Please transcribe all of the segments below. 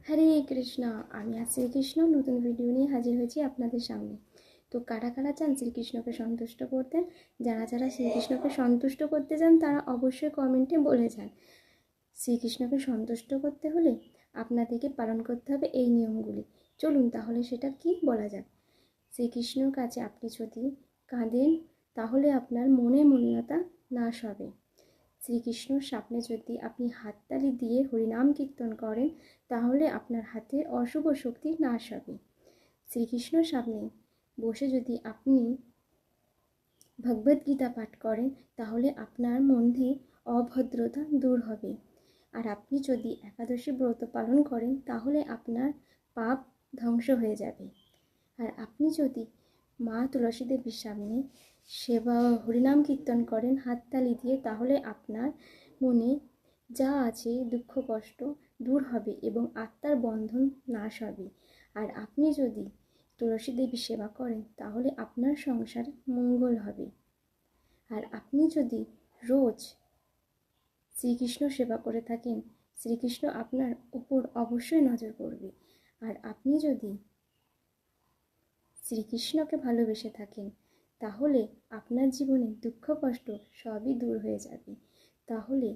হরে কৃষ্ণ। আমি আর শ্রীকৃষ্ণ নতুন ভিডিও নিয়ে হাজির হয়েছি আপনাদের সামনে। তো কারা কারা চান শ্রীকৃষ্ণকে সন্তুষ্ট করতে? যারা যারা শ্রীকৃষ্ণকে সন্তুষ্ট করতে চান তারা অবশ্যই কমেন্টে বলে যান। শ্রীকৃষ্ণকে সন্তুষ্ট করতে হলে আপনাদেরকে পালন করতে হবে এই নিয়মগুলি। চলুন তাহলে সেটা কি বলা যাক। শ্রীকৃষ্ণর কাছে আপনি যদি কাঁদেন তাহলে আপনার মনে মলিনতা নাশ হবে। শ্রীকৃষ্ণর সামনে যদি আপনি হাততালি দিয়ে হরিনাম কীর্তন করেন তাহলে আপনার হাতে অশুভ শক্তি নাশ হবে। শ্রীকৃষ্ণর সামনে বসে যদি আপনি ভগবদ্গীতা পাঠ করেন তাহলে আপনার মধ্যে অভদ্রতা দূর হবে। আর আপনি যদি একাদশী ব্রত পালন করেন তাহলে আপনার পাপ ধ্বংস হয়ে যাবে। আর আপনি যদি মা তুলসী দেবীর সামনে সেবা হরিনাম কীর্তন করেন হাততালি দিয়ে তাহলে আপনার মনে যা আছে দুঃখ কষ্ট দূর হবে এবং আত্মার বন্ধন নাশ হবে। আর আপনি যদি তুলসী দেবীর সেবা করেন তাহলে আপনার সংসার মঙ্গল হবে। আর আপনি যদি রোজ শ্রীকৃষ্ণ সেবা করে থাকেন শ্রীকৃষ্ণ আপনার উপর অবশ্যই নজর করবে। আর আপনি যদি শ্রীকৃষ্ণকে ভালোবেসে থাকেন তাহলে আপনার জীবনে দুঃখ কষ্ট সবই দূর হয়ে যাবে। তাহলে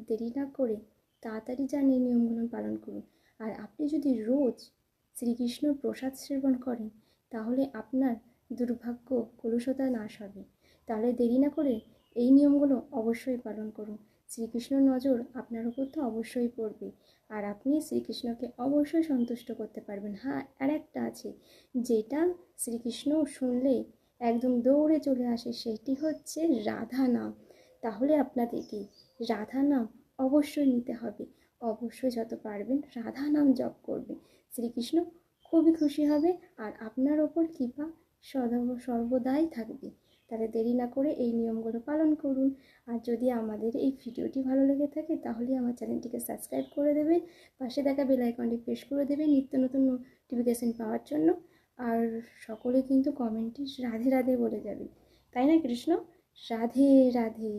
দেরি না করে তাড়াতাড়ি যান এই নিয়মগুলো পালন করুন। আর আপনি যদি রোজ শ্রীকৃষ্ণ প্রসাদ সেবন করেন তাহলে আপনার দুর্ভাগ্য কলুষতা নাশ হবে। তাহলে দেরি না করে এই নিয়মগুলো অবশ্যই পালন করুন। শ্রীকৃষ্ণর নজর আপনার উপর তো অবশ্যই পড়বে আর আপনি শ্রীকৃষ্ণকে অবশ্যই সন্তুষ্ট করতে পারবেন। হ্যাঁ, আর একটা আছে যেটা শ্রীকৃষ্ণ শুনলে একদম দৌড়ে চলে আসে, সেটি হচ্ছে রাধা নাম। তাহলে আপনাদেরকে রাধা নাম অবশ্যই নিতে হবে। অবশ্যই যত পারবেন রাধা নাম জপ করবেন। শ্রীকৃষ্ণ খুবই খুশি হবে আর আপনার ওপর কৃপা সর্বদাই থাকবে। তাহলে দেরি না করে এই নিয়মগুলো পালন করুন। আর যদি আমাদের এই ভিডিওটি ভালো লেগে থাকে তাহলে আমার চ্যানেলটিকে সাবস্ক্রাইব করে দেবেন, পাশে থাকা বেল আইকনটি প্রেস করে দেবেন নিত্য নতুন নোটিফিকেশন পাওয়ার জন্য। আর সকলে কিন্তু কমেন্টে রাধে রাধে বলে যাবে, তাই না কৃষ্ণ? রাধে রাধে।